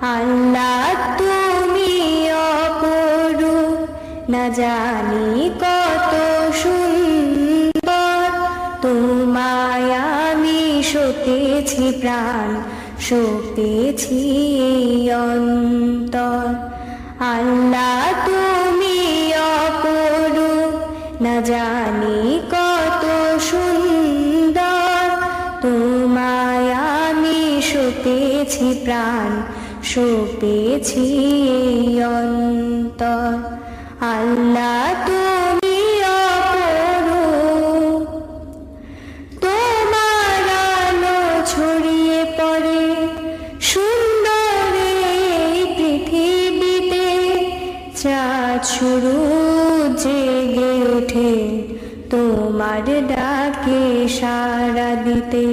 আল্লাহ তুমি অপরূপ, না জানি কত সুন্দর। তোমায় আমি সতেছি প্রাণ, সতেছি অন্তর। আল্লাহ তুমি অপরূপ, না জানি কত সুন্দর। তোমায় আমি সতেছি প্রাণ, সতেছি অন্তর। আল্লাহ তুমি অপরূপ, তোমার আলো ছড়িয়ে পড়ে সুন্দর এই পৃথিবীতে। চাঁদ শুরু জেগে ওঠে তোমার ডাকে সাড়া দিতে।